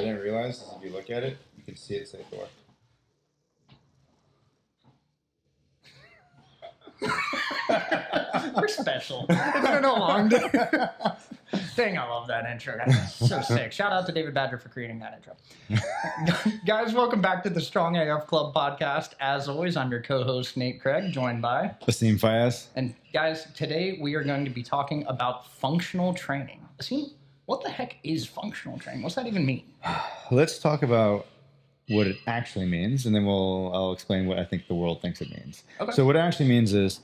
didn't realize is if you look at it, you can see it say Thor. We're special. It's been a long day. Dang, I love that intro. That's so sick. Shout out to David Badger for creating that intro. Guys, welcome back to the Strong AF Club podcast. As always, I'm your co-host, Nate Craig, joined by Asim Fayez. And guys, today we are going to be talking about functional training. Asim, what the heck is functional training? What's that even mean? Let's talk about what it actually means, and then I'll explain what I think the world thinks it means. Okay. So what it actually means is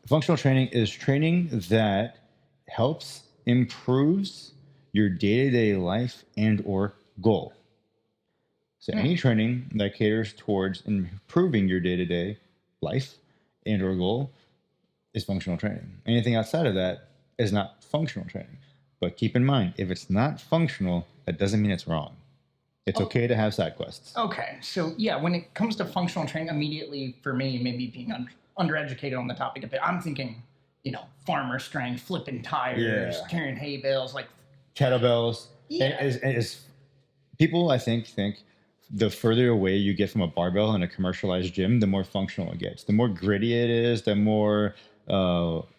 functional training is training that helps improves your day-to-day life and or goal. So any training that caters towards improving your day-to-day life and or goal is functional training. Anything outside of that is not functional training. But keep in mind, if it's not functional, that doesn't mean it's wrong. It's okay to have side quests. Okay, so yeah, when it comes to functional training, immediately for me, maybe being undereducated on the topic a bit, I'm thinking, farmer strength, flipping tires, carrying hay bales, like kettlebells. Yeah. As people, I think the further away you get from a barbell in a commercialized gym, the more functional it gets. The more gritty it is, the more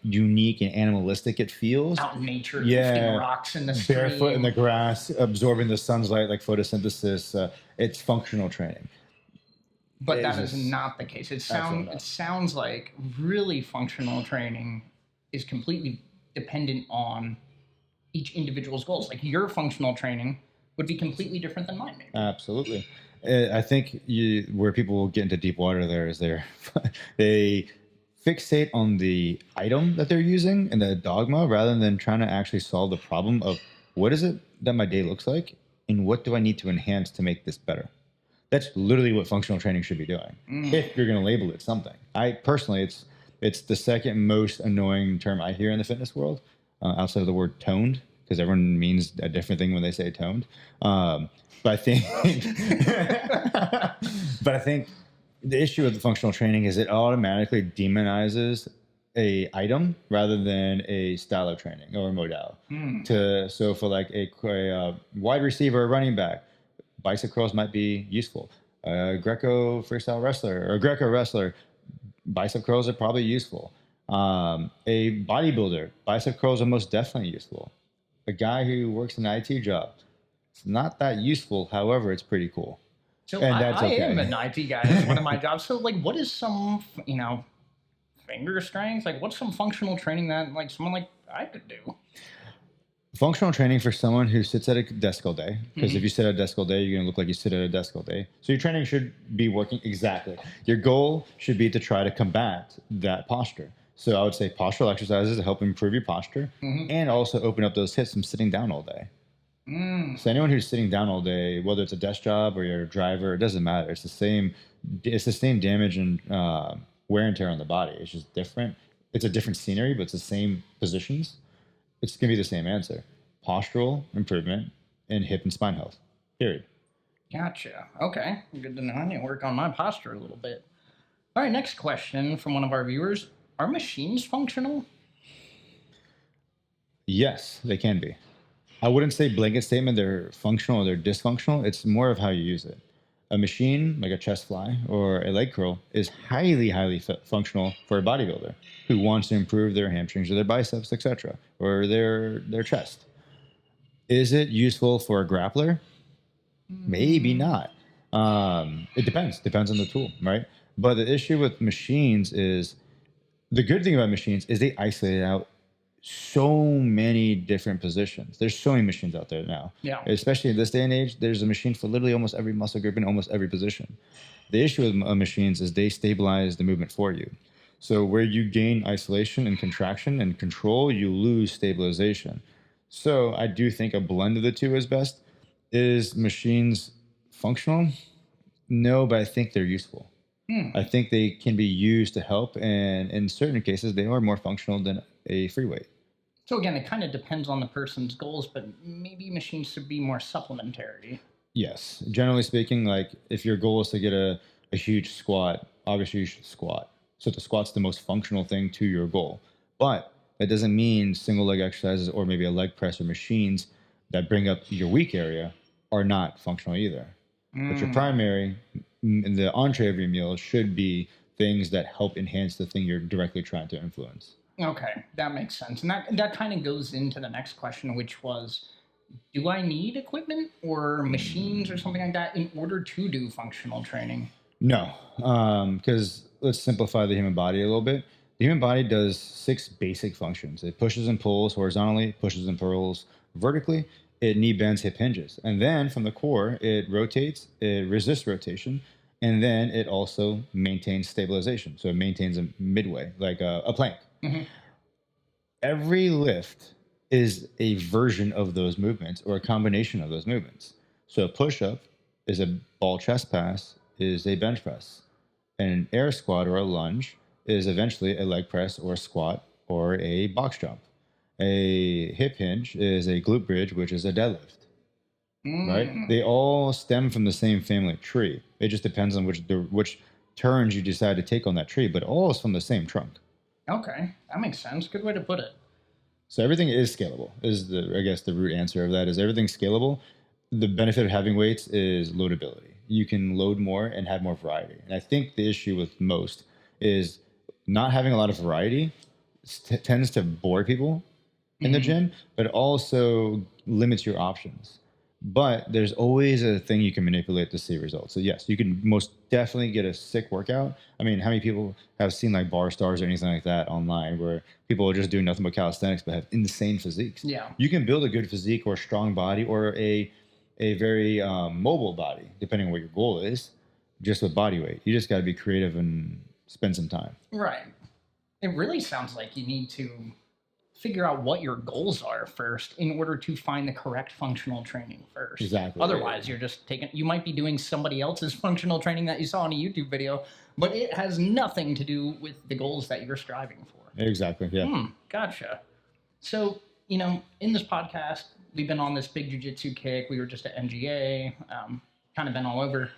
unique and animalistic it feels. Out in nature, lifting rocks in the stream. Barefoot in the grass, absorbing the sunlight like photosynthesis. It's functional training. But that is not the case. It sounds like really functional training is completely dependent on each individual's goals. Like your functional training would be completely different than mine, maybe. Absolutely. I think where people will get into deep water there is they fixate on the item that they're using and the dogma rather than trying to actually solve the problem of what is it that my day looks like and what do I need to enhance to make this better. That's literally what functional training should be doing. If you're going to label it something. I personally, it's the second most annoying term I hear in the fitness world outside of the word toned, because everyone means a different thing when they say toned. But I think the issue with the functional training is it automatically demonizes a item rather than a style of training or a modality. So for like a wide receiver or running back, bicep curls might be useful. A Greco freestyle wrestler or a Greco wrestler, bicep curls are probably useful. A bodybuilder, bicep curls are most definitely useful. A guy who works an IT job, it's not that useful. However, it's pretty cool. So I am an IT guy. It's one of my jobs. So like, what is some, finger strength? Like, what's some functional training that like someone like I could do? Functional training for someone who sits at a desk all day, because if you sit at a desk all day, you're going to look like you sit at a desk all day. So your training should be working exactly. Your goal should be to try to combat that posture. So I would say postural exercises to help improve your posture and also open up those hips from sitting down all day. So anyone who's sitting down all day, whether it's a desk job or you're a driver, it doesn't matter. It's the same damage and wear and tear on the body. It's just different. It's a different scenery, but it's the same positions. It's going to be the same answer. Postural improvement and hip and spine health. Period. Gotcha. Okay. Good to know. I need to work on my posture a little bit. All right. Next question from one of our viewers. Are machines functional? Yes, they can be. I wouldn't say blanket statement they're functional or they're dysfunctional. It's more of how you use it. A machine like a chest fly or a leg curl is highly, highly functional for a bodybuilder who wants to improve their hamstrings or their biceps, etc., or their chest. Is it useful for a grappler? Maybe not. It depends. Depends on the tool, right? But the issue with machines is the good thing about machines is they isolate out so many different positions. There's so many machines out there now. Yeah. Especially in this day and age, there's a machine for literally almost every muscle group in almost every position. The issue with machines is they stabilize the movement for you. So where you gain isolation and contraction and control, you lose stabilization. So I do think a blend of the two is best. Is machines functional? No, but I think they're useful. I think they can be used to help, and in certain cases, they are more functional than a free weight. So again, it kind of depends on the person's goals, but maybe machines should be more supplementary. Yes. Generally speaking, like if your goal is to get a huge squat, obviously you should squat. So the squat's the most functional thing to your goal. But that doesn't mean single leg exercises or maybe a leg press or machines that bring up your weak area are not functional either. But your Mm. primary, the entree of your meal should be things that help enhance the thing you're directly trying to influence. Okay, that makes sense. And that kind of goes into the next question, which was, do I need equipment or machines or something like that in order to do functional training? No, because let's simplify the human body a little bit. The human body does 6 basic functions. It pushes and pulls horizontally, pushes and pulls vertically. It knee bends, hip hinges. And then from the core, it rotates, it resists rotation, and then it also maintains stabilization. So it maintains a midway, like a plank. Mm-hmm. Every lift is a version of those movements or a combination of those movements. So a push-up is a ball chest pass, is a bench press. An air squat or a lunge is eventually a leg press or a squat or a box jump. A hip hinge is a glute bridge, which is a deadlift, right? They all stem from the same family tree. It just depends on which turns you decide to take on that tree, but all is from the same trunk. Okay, that makes sense. Good way to put it. So everything is scalable. I guess the root answer of that is everything's scalable. The benefit of having weights is loadability. You can load more and have more variety. And I think the issue with most is not having a lot of variety tends to bore people in the gym, but also limits your options. But there's always a thing you can manipulate to see results. So yes, you can most definitely get a sick workout. I mean, how many people have seen like bar stars or anything like that online where people are just doing nothing but calisthenics but have insane physiques? Yeah. You can build a good physique or a strong body or a very mobile body, depending on what your goal is, just with body weight. You just got to be creative and spend some time. Right. It really sounds like you need to figure out what your goals are first in order to find the correct functional training first. Exactly. Otherwise, you might be doing somebody else's functional training that you saw on a YouTube video, but it has nothing to do with the goals that you're striving for. Exactly. Yeah. Gotcha. So, in this podcast, we've been on this big jiu-jitsu kick. We were just at NGA, kind of been all over.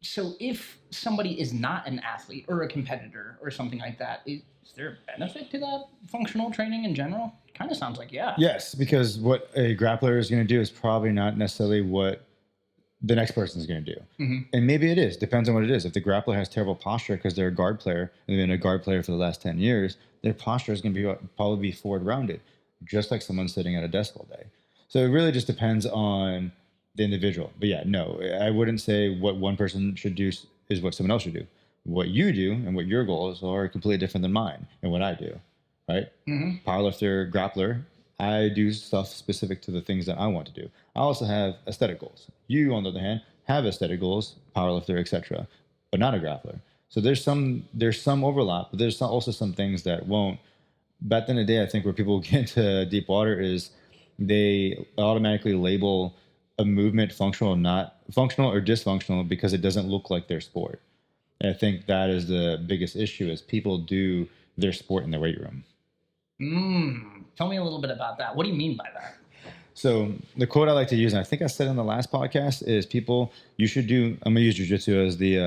So if somebody is not an athlete or a competitor or something like that, is there a benefit to that functional training in general? Kind of sounds like, yeah. Yes, because what a grappler is going to do is probably not necessarily what the next person is going to do. Mm-hmm. And maybe it is, depends on what it is. If the grappler has terrible posture because they're a guard player and they've been a guard player for the last 10 years, their posture is going to probably be forward rounded, just like someone sitting at a desk all day. So it really just depends on the individual. But yeah, no, I wouldn't say what one person should do is what someone else should do. What you do and what your goals are completely different than mine and what I do, right? Mm-hmm. Powerlifter, grappler, I do stuff specific to the things that I want to do. I also have aesthetic goals. You, on the other hand, have aesthetic goals, powerlifter, etc., but not a grappler. So there's some overlap, but there's also some things that won't. Back in the day, I think where people get into deep water is they automatically label a movement functional or dysfunctional because it doesn't look like their sport. And I think that is the biggest issue is people do their sport in the weight room. Tell me a little bit about that. What do you mean by that? So the quote I like to use, and I think I said in the last podcast, is you should do, I'm going to use jiu-jitsu as the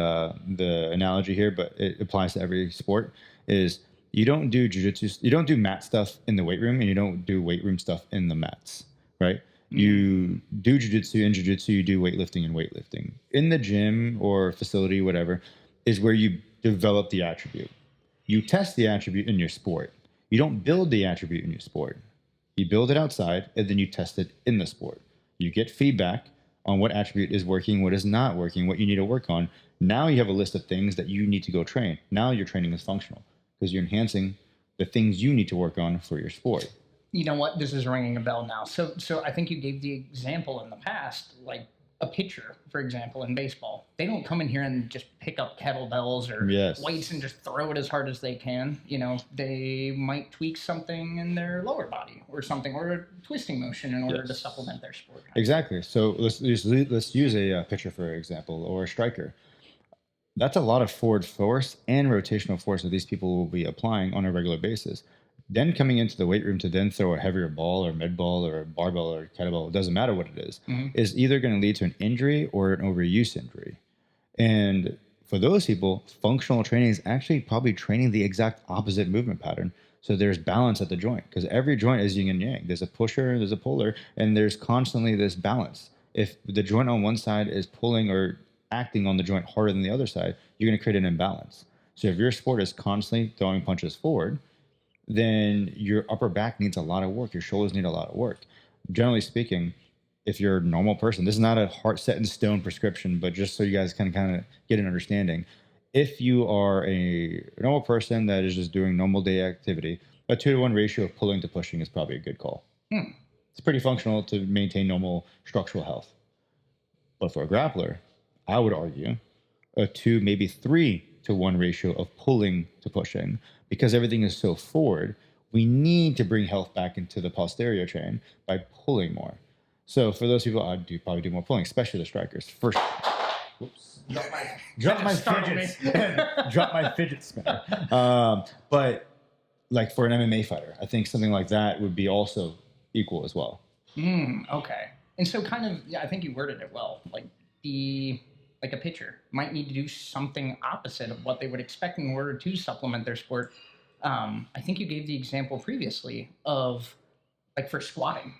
analogy here, but it applies to every sport, is you don't do jiu-jitsu, you don't do mat stuff in the weight room, and you don't do weight room stuff in the mats, right? You do jiu-jitsu. In jiu-jitsu, you do weightlifting and weightlifting. In the gym or facility, whatever, is where you develop the attribute. You test the attribute in your sport. You don't build the attribute in your sport. You build it outside, and then you test it in the sport. You get feedback on what attribute is working, what is not working, what you need to work on. Now you have a list of things that you need to go train. Now your training is functional because you're enhancing the things you need to work on for your sport. You know what? This is ringing a bell now. So I think you gave the example in the past, like a pitcher, for example, in baseball. They don't come in here and just pick up kettlebells or weights and just throw it as hard as they can. They might tweak something in their lower body or something, or a twisting motion in order to supplement their sport. Exactly. So let's use a pitcher, for example, or a striker. That's a lot of forward force and rotational force that these people will be applying on a regular basis. Then coming into the weight room to then throw a heavier ball or mid ball or a barbell or kettlebell, it doesn't matter what it is either going to lead to an injury or an overuse injury. And for those people, functional training is actually probably training the exact opposite movement pattern So there's balance at the joint because every joint is yin and yang. There's a pusher, there's a puller, and there's constantly this balance. If the joint on one side is pulling or acting on the joint harder than the other side, you're going to create an imbalance. So if your sport is constantly throwing punches forward, then your upper back needs a lot of work. Your shoulders need a lot of work. Generally speaking, if you're a normal person, this is not a hard set in stone prescription, but just so you guys can kind of get an understanding. If you are a normal person that is just doing normal day activity, a 2-to-1 ratio of pulling to pushing is probably a good call. It's pretty functional to maintain normal structural health. But for a grappler, I would argue a 2, maybe 3-to-1 ratio of pulling to pushing. Because everything is so forward, we need to bring health back into the posterior chain by pulling more. So for those people, I'd probably do more pulling, especially the strikers. First, whoops, drop my fidget spinner. But like for an MMA fighter, I think something like that would be also equal as well. Okay. And so kind of, yeah, I think you worded it well. Like a pitcher might need to do something opposite of what they would expect in order to supplement their sport. I think you gave the example previously of like for squatting.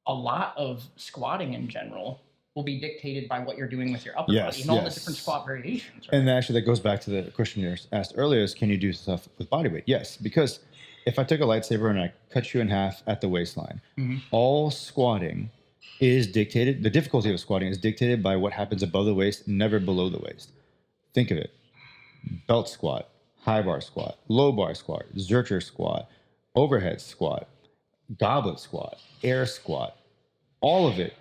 A lot of squatting in general will be dictated by what you're doing with your upper body and all the different squat variations. Right? And actually that goes back to the question you asked earlier is can you do stuff with body weight? Yes, because if I took a lightsaber and I cut you in half at the waistline, all squatting is dictated, the difficulty of squatting is dictated by what happens above the waist, never below the waist. Think of it. Belt squat, high bar squat, low bar squat, Zercher squat, overhead squat, goblet squat, air squat. All of it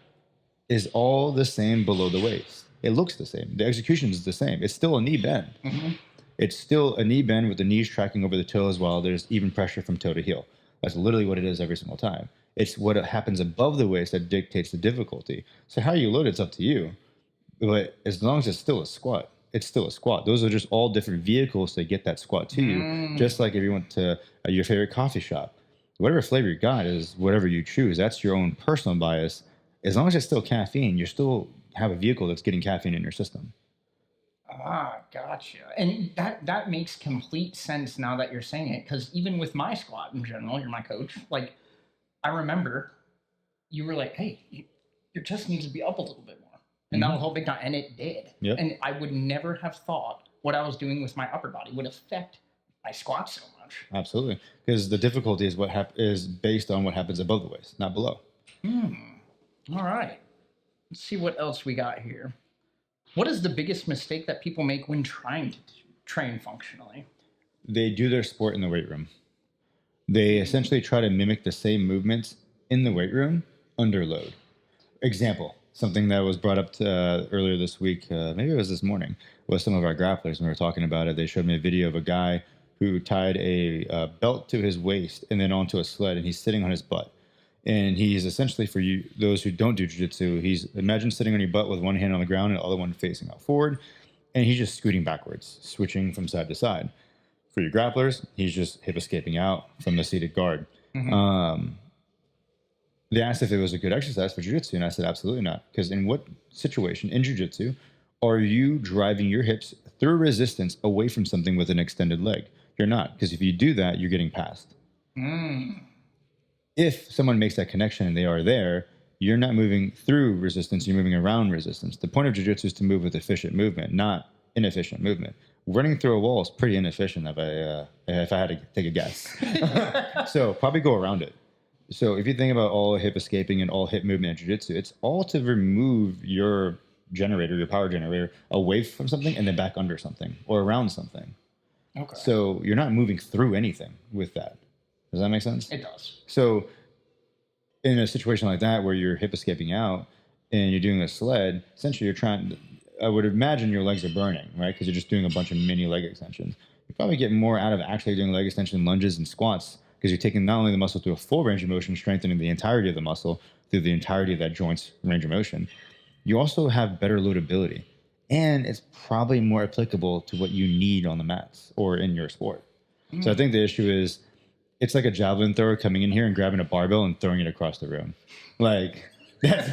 is all the same below the waist. It looks the same. The execution is the same. It's still a knee bend. It's still a knee bend with the knees tracking over the toes while there's even pressure from toe to heel. That's literally what it is every single time. It's what happens above the waist that dictates the difficulty. So how you load it's up to you. But as long as it's still a squat, it's still a squat. Those are just all different vehicles to get that squat to you. Just like if you went to your favorite coffee shop, whatever flavor you got is whatever you choose. That's your own personal bias. As long as it's still caffeine, you still have a vehicle that's getting caffeine in your system. Gotcha. And that makes complete sense now that you're saying it. Because even with my squat in general, you're my coach. Like, I remember you were like, hey, your chest needs to be up a little bit more. And that was a whole big time. And it did. Yep. And I would never have thought what I was doing with my upper body would affect my squat so much. Absolutely. Because the difficulty is is based on what happens above the waist, not below. All right. Let's see what else we got here. What is the biggest mistake that people make when trying to train functionally? They do their sport in the weight room. They essentially try to mimic the same movements in the weight room under load. Example, something that was brought up earlier this week, maybe it was this morning, was some of our grapplers. When we were talking about it, they showed me a video of a guy who tied a belt to his waist and then onto a sled, and he's sitting on his butt. And he's essentially, for you, those who don't do jiu-jitsu, imagine sitting on your butt with one hand on the ground and the other one facing out forward, and he's just scooting backwards, switching from side to side. For your grapplers, he's just hip escaping out from the seated guard. They asked if it was a good exercise for jiu-jitsu, and I said absolutely not. Because in what situation in jiu-jitsu are you driving your hips through resistance away from something with an extended leg? You're not, because if you do that, you're getting passed. If someone makes that connection and they are there, you're not moving through resistance, you're moving around resistance. The point of jiu-jitsu is to move with efficient movement, not inefficient movement. Running through a wall is pretty inefficient if I had to take a guess. So probably go around it. So if you think about all hip escaping and all hip movement in jiu-jitsu, it's all to remove your generator, your power generator, away from something and then back under something or around something. Okay. So you're not moving through anything with that. Does that make sense? It does. So in a situation like that where you're hip escaping out and you're doing a sled, essentially you're trying, I would imagine your legs are burning, right? Because you're just doing a bunch of mini leg extensions. You probably get more out of actually doing leg extension lunges and squats because you're taking not only the muscle through a full range of motion, strengthening the entirety of the muscle through the entirety of that joint's range of motion. You also have better loadability, and it's probably more applicable to what you need on the mats or in your sport. So I think the issue is it's like a javelin thrower coming in here and grabbing a barbell and throwing it across the room. Like, that's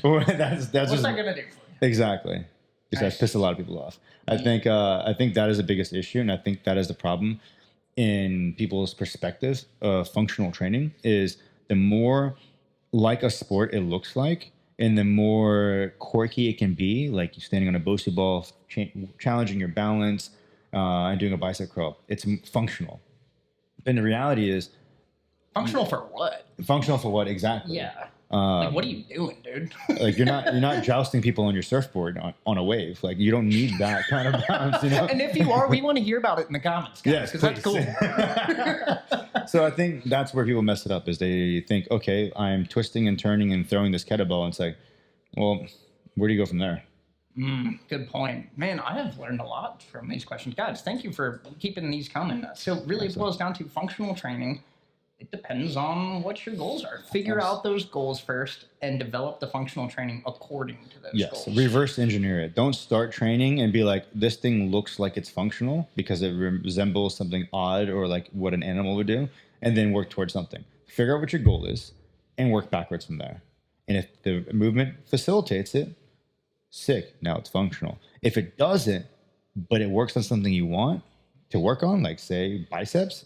What's just, that going to do for you? Exactly. Because that's pissed a lot of people off. I think that is the biggest issue, and I think that is the problem. in people's perspective of functional training is the more like a sport it looks like, and the more quirky it can be, like you standing on a BOSU ball, challenging your balance, and doing a bicep curl. It's functional. And the reality is, Functional for what? functional for what exactly? Yeah. Like, what are you doing, dude? Like you're not jousting people on your surfboard on a wave. Like you don't need that kind of balance, you know. And if you are, we want to hear about it in the comments, guys, because that's cool. So I think that's where people mess it up is they think, okay, I'm twisting and turning and throwing this kettlebell, and it's like, well, where do you go from there? Good point. Man, I have learned a lot from these questions. Guys, thank you for keeping these coming. So really it boils down to functional training. It depends on what your goals are. Figure out those goals first and develop the functional training according to those goals. Yes, reverse engineer it. Don't start training and be like, this thing looks like it's functional because it resembles something odd or like what an animal would do, and then work towards something. Figure out what your goal is and work backwards from there. And if the movement facilitates it, sick, now it's functional. If it doesn't, but it works on something you want to work on, like say biceps,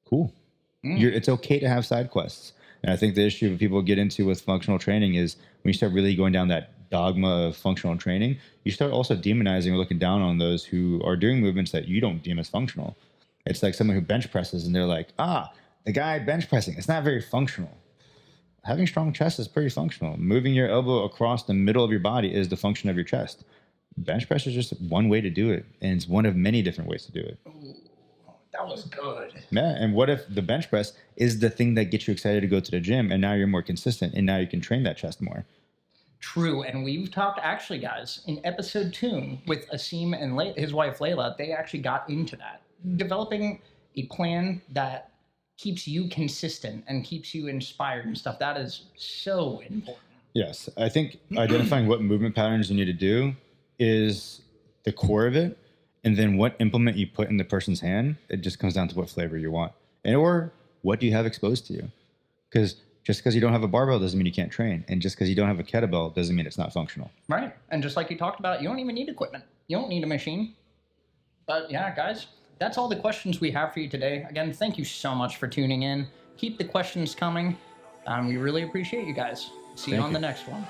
cool. It's okay to have side quests. And I think the issue that people get into with functional training is when you start really going down that dogma of functional training, you start also demonizing or looking down on those who are doing movements that you don't deem as functional. It's like someone who bench presses and they're like, the guy bench pressing, it's not very functional. Having strong chest is pretty functional. Moving your elbow across the middle of your body is the function of your chest. Bench press is just one way to do it, and it's one of many different ways to do it. Ooh, that was good. Yeah, and what if the bench press is the thing that gets you excited to go to the gym, and now you're more consistent, and now you can train that chest more? True, and we've talked, actually, guys, in episode 2 with Asim and his wife Layla, they actually got into that. Developing a plan that keeps you consistent and keeps you inspired and stuff. That is so important. Yes, I think identifying what movement patterns you need to do is the core of it. And then what implement you put in the person's hand, it just comes down to what flavor you want. And or what do you have exposed to you? Because just because you don't have a barbell doesn't mean you can't train. And just because you don't have a kettlebell doesn't mean it's not functional. Right. And just like you talked about, you don't even need equipment. You don't need a machine. But yeah, guys, that's all the questions we have for you today. Again, thank you so much for tuning in. Keep the questions coming. We really appreciate you guys. See you on the next one.